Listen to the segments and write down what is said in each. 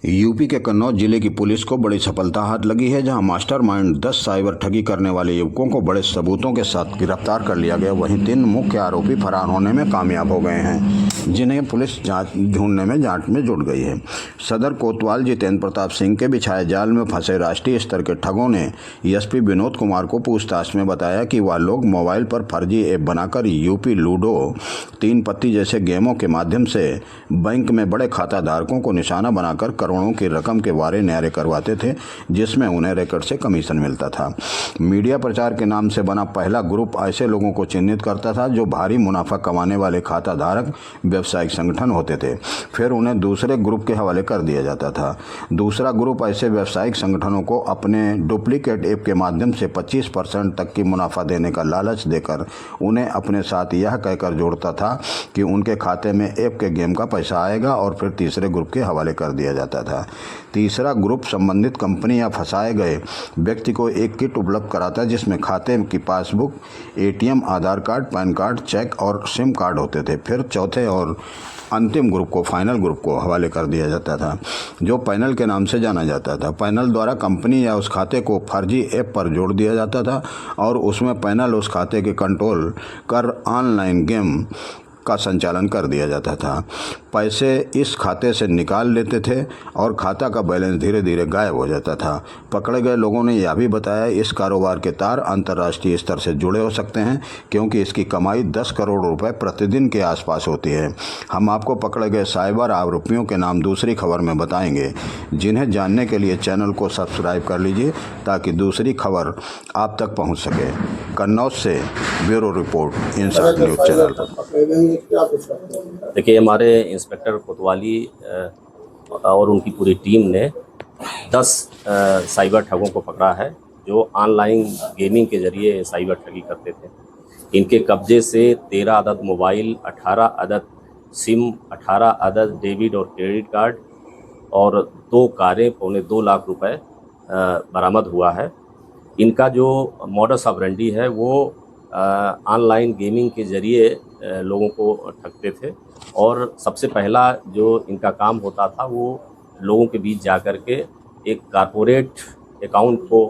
UP के कन्नौज जिले की पुलिस को बड़ी सफलता हाथ लगी है, जहां मास्टरमाइंड 10 साइबर ठगी करने वाले युवकों को बड़े सबूतों के साथ गिरफ्तार कर लिया गया। वहीं 3 मुख्य आरोपी फरार होने में कामयाब हो गए हैं, जिन्हें पुलिस ढूंढने में जांच में जुट गई है। सदर कोतवाल जितेंद्र प्रताप सिंह के बिछाए जाल में फंसे राष्ट्रीय स्तर के ठगों ने एसपी विनोद कुमार को पूछताछ में बताया कि वह लोग मोबाइल पर फर्जी ऐप बनाकर यूपी लूडो, 3 पत्ती जैसे गेमों के माध्यम से बैंक में बड़े खाता धारकों को निशाना बनाकर करोड़ों की रकम के वारे न्यारे करवाते थे, जिसमें उन्हें रिकॉर्ड से कमीशन मिलता था। मीडिया प्रचार के नाम से बना पहला ग्रुप ऐसे लोगों को चिन्हित करता था जो भारी मुनाफा कमाने वाले खाता धारक व्यवसायिक संगठन होते थे। फिर उन्हें दूसरे ग्रुप के हवाले कर दिया जाता था। दूसरा ग्रुप ऐसे व्यवसायिक संगठनों को अपने डुप्लीकेट ऐप के माध्यम से 25% तक की मुनाफा देने का लालच देकर उन्हें अपने साथ यह कहकर जोड़ता था कि उनके खाते में ऐप के गेम का पैसा आएगा, और फिर तीसरे ग्रुप के हवाले कर दिया जाता था। तीसरा ग्रुप संबंधित कंपनी या फंसाए गए व्यक्ति को एक किट उपलब्ध कराता है, जिसमें खाते की पासबुक, एटीएम, आधार कार्ड, पैन कार्ड, चेक और सिम कार्ड होते थे। फिर चौथे और अंतिम ग्रुप को, फाइनल ग्रुप को हवाले कर दिया जाता था, जो पैनल के नाम से जाना जाता था। पैनल द्वारा कंपनी या उस खाते को फर्जी ऐप पर जोड़ दिया जाता था, और उसमें पैनल उस खाते के कंट्रोल कर ऑनलाइन गेम का संचालन कर दिया जाता था। पैसे इस खाते से निकाल लेते थे और खाता का बैलेंस धीरे धीरे गायब हो जाता था। पकड़े गए लोगों ने यह भी बताया इस कारोबार के तार अंतर्राष्ट्रीय स्तर से जुड़े हो सकते हैं, क्योंकि इसकी कमाई 10 करोड़ रुपए प्रतिदिन के आसपास होती है। हम आपको पकड़े गए साइबर आरोपियों के नाम दूसरी खबर में बताएंगे, जिन्हें जानने के लिए चैनल को सब्सक्राइब कर लीजिए ताकि दूसरी खबर आप तक पहुंच सके। कन्नौज से bureau report, insight news channel. देखिए, हमारे इंस्पेक्टर कोतवाली और उनकी पूरी टीम ने 10 साइबर ठगों को पकड़ा है, जो ऑनलाइन गेमिंग के जरिए साइबर ठगी करते थे। इनके कब्जे से 13 अदद मोबाइल, 18 अदद सिम, 18 अदद डेबिट और क्रेडिट कार्ड और 2 कारें पौने 2 लाख रुपए बरामद हुआ है। इनका जो मॉडस ऑपरेंडी है वो ऑनलाइन गेमिंग के ज़रिए लोगों को ठगते थे, और सबसे पहला जो इनका काम होता था वो लोगों के बीच जा कर के एक कारपोरेट अकाउंट को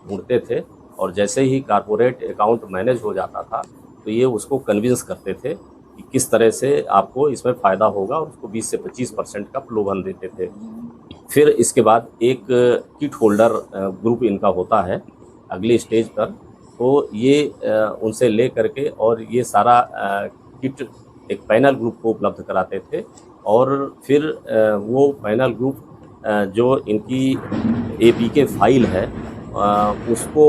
ढूंढते थे, और जैसे ही कारपोरेट अकाउंट मैनेज हो जाता था तो ये उसको कन्विंस करते थे कि किस तरह से आपको इसमें फ़ायदा होगा, और उसको 20 से 25% का प्रलोभन देते थे। फिर इसके बाद एक किट होल्डर ग्रुप इनका होता है अगली स्टेज पर, तो ये उनसे ले करके और ये सारा किट एक पैनल ग्रुप को उपलब्ध कराते थे, और फिर वो पैनल ग्रुप जो इनकी एपीके फाइल है उसको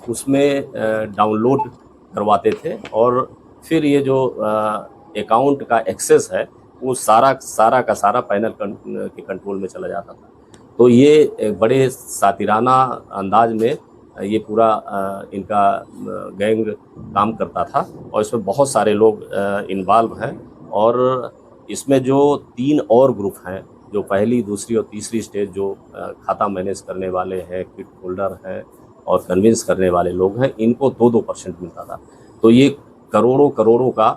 उसमें डाउनलोड करवाते थे, और फिर ये जो अकाउंट का एक्सेस है वो सारा का सारा पैनल के कंट्रोल में चला जाता था। तो ये एक बड़े सातिराना अंदाज में ये पूरा इनका गैंग काम करता था, और इसमें बहुत सारे लोग इन्वॉल्व हैं। और इसमें जो 3 और ग्रुप हैं, जो पहली, दूसरी और तीसरी स्टेज जो खाता मैनेज करने वाले हैं, किट होल्डर हैं और कन्विंस करने वाले लोग हैं, इनको 2-2% मिलता था। तो ये करोड़ों का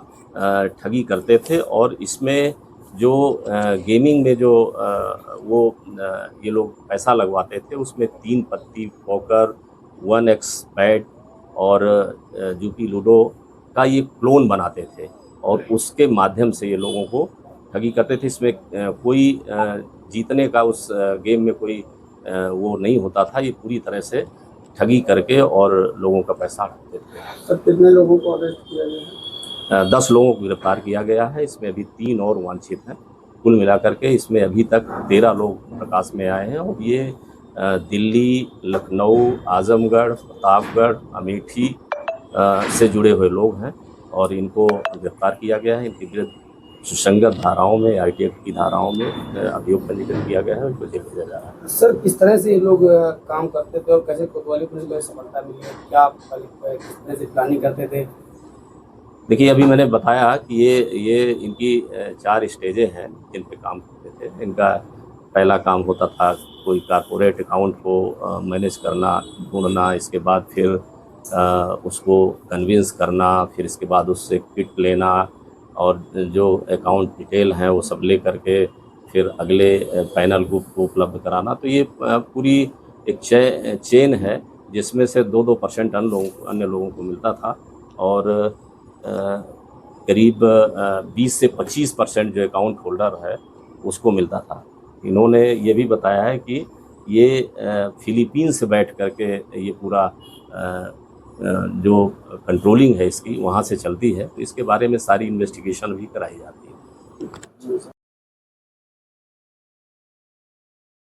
ठगी करते थे, और इसमें जो गेमिंग में जो ये लोग पैसा लगवाते थे उसमें 3 पत्ती, पोकर, 1x बैट और यूपी लूडो का ये क्लोन बनाते थे, और उसके माध्यम से ये लोगों को ठगी करते थे। इसमें कोई जीतने का उस गेम में कोई वो नहीं होता था। ये पूरी तरह से ठगी करके और लोगों का पैसा उठाते थे। सर, कितने लोगों को अरेस्ट किया गया है? 10 लोगों को गिरफ्तार किया गया है। इसमें अभी 3 और वांछित हैं। कुल मिलाकर के इसमें अभी तक 13 लोग प्रकाश में आए हैं, और ये दिल्ली, लखनऊ, आजमगढ़, प्रतापगढ़, अमेठी से जुड़े हुए लोग हैं, और इनको गिरफ्तार किया गया है। इनके विरुद्ध सुसंगत धाराओं में, आईटी की धाराओं में अभियोग पंजीकृत किया गया है, उनको जेल भेजा जा रहा है। सर, किस तरह से ये लोग काम करते थे और कैसे कोतवाली पुलिस को सफलता मिली है? क्या आप किस तरह से प्लानिंग करते थे? देखिए, अभी मैंने बताया कि ये इनकी 4 स्टेजें हैं जिन पे काम करते थे। इनका पहला काम होता था कोई कारपोरेट अकाउंट को मैनेज करना, ढूंढना, इसके बाद फिर उसको कन्विंस करना, फिर इसके बाद उससे किट लेना, और जो अकाउंट डिटेल हैं वो सब ले करके फिर अगले पैनल ग्रुप को उपलब्ध कराना। तो ये पूरी एक चेन है जिसमें से 2% अन्य लोगों को मिलता था और करीब 20 से 25% जो अकाउंट होल्डर है उसको मिलता था। इन्होंने ये भी बताया है कि ये फिलीपीन से बैठ करके ये पूरा जो कंट्रोलिंग है इसकी वहाँ से चलती है, तो इसके बारे में सारी इन्वेस्टिगेशन भी कराई जाती है।